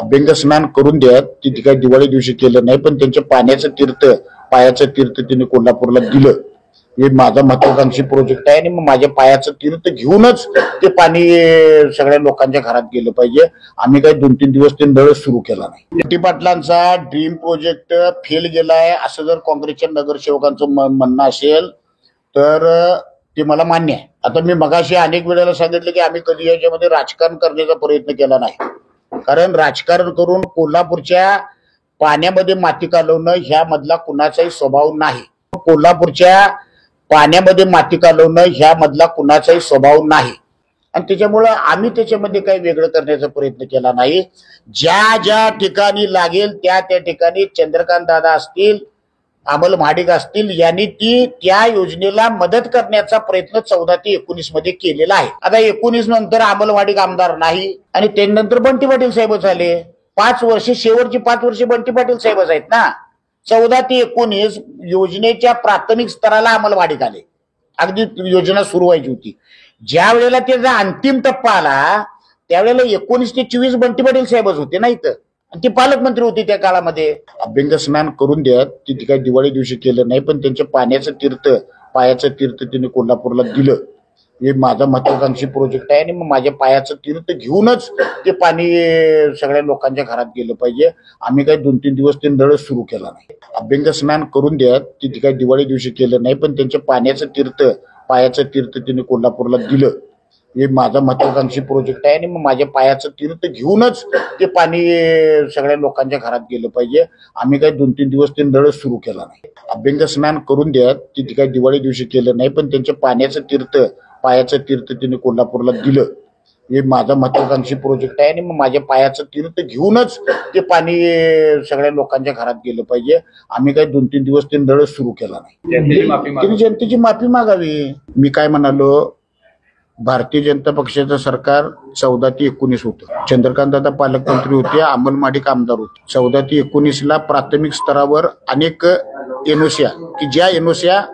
अभ्यंग स्नान करून द्या. ती काही दिवाळी दिवशी केलं नाही, पण त्यांच्या पाण्याचं तीर्थ, पायाचं तीर्थ त्यांनी कोल्हापूरला दिलं. हे माझा महत्वाकांक्षी प्रोजेक्ट आहे आणि मग माझ्या पायाचं तीर्थ घेऊनच ते पाणी सगळ्या लोकांच्या घरात गेलं पाहिजे. आम्ही काही 2-3 दिवस ते नळ सुरू केला नाही. जयंती पाटलांचा ड्रीम प्रोजेक्ट फेल गेलाय असं जर काँग्रेसच्या नगरसेवकांचं म्हणणं असेल तर ते मला मान्य आहे. आता मी मगाशी अनेक वेळेला सांगितलं की आम्ही कधी याच्यामध्ये राजकारण करण्याचा प्रयत्न केला नाही, कारण राजकारण करून कोल्हापूरच्या पाण्यामध्ये माती कालवणं ह्या मधला कुणाचाही स्वभाव नाही. कोल्हापूरच्या पाण्यामध्ये माती कालवणं ह्या मधला कुणाचाही स्वभाव नाही आणि त्याच्यामुळं आम्ही त्याच्यामध्ये काही वेगळं करण्याचा प्रयत्न केला नाही. ज्या ज्या ठिकाणी लागेल त्या त्या ठिकाणी चंद्रकांत दादा असतील, अमल महाडिक असतील, यांनी त्या योजनेला मदत करण्याचा प्रयत्न 14 ते 19 मध्ये केलेला आहे. आता 19 नंतर अमल महाडिक आमदार नाही आणि त्यानंतर बंटी पाटील साहेबच आले. 5 वर्ष, शेवटची 5 वर्ष बंटी पाटील साहेबच आहेत ना. 14 ते 19 योजनेच्या प्राथमिक स्तराला अमल महाडिक आले. अगदी योजना सुरू व्हायची होती. ज्या वेळेला त्याचा अंतिम टप्पा आला त्यावेळेला 19 ते 24 बंटी पाटील साहेबच होते ना इथं, आणि ते पालकमंत्री होते त्या काळामध्ये. अभ्यंग स्नान करून द्या. ती काही दिवाळी दिवशी केलं नाही, पण त्यांच्या पाण्याचं तीर्थ, पायाचं तीर्थ त्यांनी कोल्हापूरला दिलं. हे माझा महत्वाकांक्षी प्रोजेक्ट आहे आणि मग माझ्या पायाचं तीर्थ घेऊनच ते पाणी सगळ्या लोकांच्या घरात गेलं पाहिजे. आम्ही काही 2-3 दिवस ते नळ सुरू केला नाही. अभ्यंग स्नान करून द्या. ती काही दिवाळी दिवशी केलं नाही, पण त्यांच्या पाण्याचं तीर्थ, पायाचं तीर्थ त्यांनी कोल्हापूरला दिलं. हे माझा महत्वाकांक्षी प्रोजेक्ट आहे आणि मग माझ्या पायाचं तीर्थ घेऊनच ते पाणी सगळ्या लोकांच्या घरात गेलं पाहिजे. आम्ही काही 2-3 दिवस ते नळ सुरू केला नाही. अभ्यंग स्नान करून द्या. ती काही दिवाळी दिवशी केलं नाही, पण त्यांच्या पाण्याचं तीर्थ, पायाचं तीर्थ त्यांनी कोल्हापूरला दिलं. हे माझा महत्वाकांक्षी प्रोजेक्ट आहे आणि मग माझ्या पायाचं तीर्थ घेऊनच ते पाणी सगळ्या लोकांच्या घरात गेलं पाहिजे. आम्ही काही 2-3 दिवस ते नळ सुरू केला नाही. त्यांनी जनतेची माफी मागावी. मी काय म्हणालो, भारतीय जनता पक्षाचं सरकार 14 ते 19 होतं. चंद्रकांत दादा पालकमंत्री होते, अमल महाडिक आमदार होते. 14 ते 19ला प्राथमिक स्तरावर अनेक एनओसीया, की ज्या एनओसीया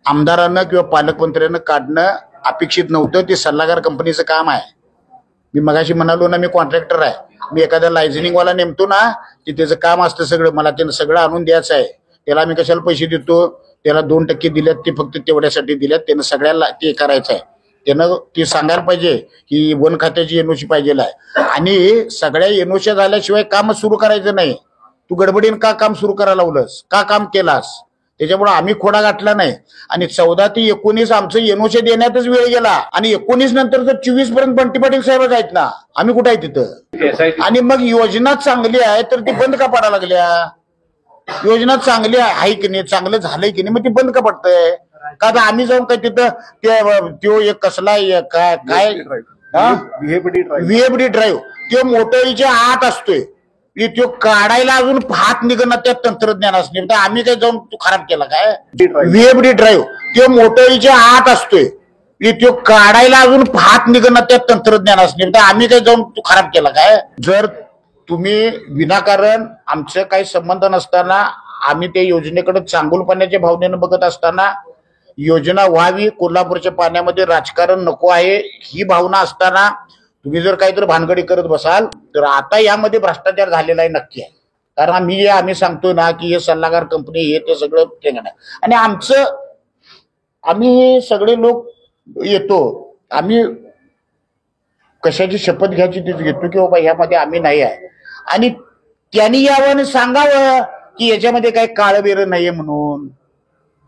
आमदारांना किंवा पालकमंत्र्यांना काढणं अपेक्षित नव्हतं, ते सल्लागार कंपनीचं काम आहे. मी मगाशी म्हणालो ना, मी कॉन्ट्रॅक्टर आहे. मी एखाद्या लायझनिंगवाला नेमतो ना, की त्याचं काम असतं सगळं, मला त्यानं सगळं आणून द्यायचं आहे. त्याला आम्ही कशाला पैसे देतो? त्याला 2% दिल्यात, ते फक्त तेवढ्यासाठी दिल्यात. त्यानं सगळ्याला ते करायचं आहे. त्यानं ते सांगायला पाहिजे की वन खात्याची एनओसी पाहिजे आहे आणि सगळ्या एनओसी झाल्याशिवाय कामच सुरू करायचं नाही. तू गडबडीनं का काम सुरू करायला लावलंस? का काम केलास? त्याच्यामुळे आम्ही खोडा गाठला नाही आणि 14 ते 19 आमचं एनओसी देण्यातच वेळ गेला आणि 19 नंतर तर 24 पर्यंत बंटी पाटील साहेबच आहेत ना. आम्ही कुठे आहे तिथं? आणि मग योजना चांगली आहे तर ती बंद का पडायला लागल्या? योजना चांगली आहे की नाही, चांगलं झालंय की नाही, मग ती बंद का पडतंय? का तर आम्ही जाऊन काय तिथं तो एक कसला काय व्हीएफडी ड्राईव्ह तो मोटरीच्या आत असतोय, तो काढायला अजून हात निघणार त्या तंत्रज्ञानास नाही. तर आम्ही काय जाऊन तो खराब केला काय? व्हीएफडी ड्राईव्ह तो मोटरीच्या आत असतोय, तो काढायला अजून हात निघणार त्या तंत्रज्ञानास नाही. तर आम्ही काय जाऊन तो खराब केला काय? जर तुम्ही विनाकारण आमचं काही संबंध नसताना आम्ही त्या योजनेकडे चांगुलपणाच्या भावनेनं बघत असताना, योजना व्हावी, कोल्हापूरच्या पाण्यामध्ये राजकारण नको आहे ही भावना असताना तुम्ही जर काहीतरी भानगडी करत बसाल तर आता यामध्ये भ्रष्टाचार झालेला आहे नक्की आहे. कारण आम्ही सांगतो ना की हे सल्लागार कंपनी हे ते सगळं ठेंगण आणि आम्ही सगळे लोक येतो, आम्ही कशाची शपथ घ्यायची तीच घेतो की बाबा ह्यामध्ये आम्ही नाही आहे आणि त्यांनी यावं आणि सांगावं की याच्यामध्ये काही काळबेर नाहीये म्हणून.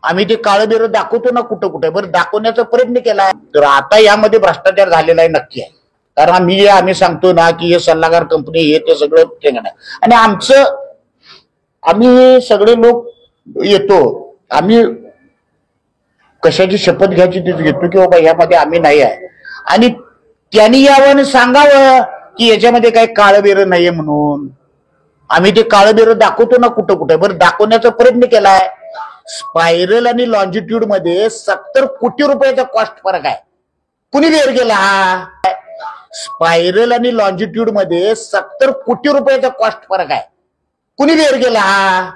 आम्ही ते काळबेर दाखवतो ना कुठं कुठे, बरं दाखवण्याचा प्रयत्न केला तर आता यामध्ये भ्रष्टाचार झालेला आहे नक्की आहे. कारण आम्ही सांगतो ना की हे सल्लागार कंपनी हे ते सगळं ठेंगण आणि आम्ही सगळे लोक येतो, आम्ही कशाची शपथ घ्यायची तीच घेतो की बाबा ह्यामध्ये आम्ही नाही आहे आणि त्यांनी यावं आणि सांगावं की याच्यामध्ये काही काळबेर नाहीये म्हणून. आम्ही ते काळबेर दाखवतो ना कुठं कुठे, बरं दाखवण्याचा प्रयत्न केलाय. स्पायरल आणि लॉन्जिट्यूड मध्ये 70 कोटी रुपयाचा कॉस्ट फरक आहे. कुणी बेर केला हा? स्पायरल आणि लॉन्जिट्यूड मध्ये 70 कोटी रुपयाचा कॉस्ट फरक आहे. कुणी बेर केला हा?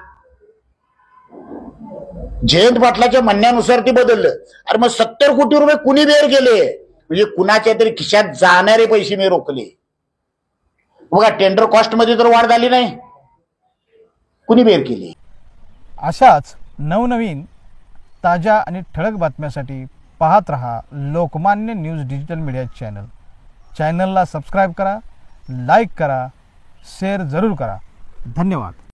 जयंत पाटलाच्या म्हणण्यानुसार ते बदललं. अरे मग 70 कोटी रुपये कुणी बेर केले? म्हणजे कुणाच्या तरी खिशात जाणारे पैसे मी रोखले. बघा टेंडर कॉस्ट मध्ये तर वाढ झाली नाही, कुणी बेर केली? अशाच नवनवीन ताज्या आणि ठळक बातम्यासाठी पाहत रहा लोकमान्य न्यूज डिजिटल मीडिया चॅनलला सबस्क्राईब करा, लाईक करा, शेअर जरूर करा. धन्यवाद.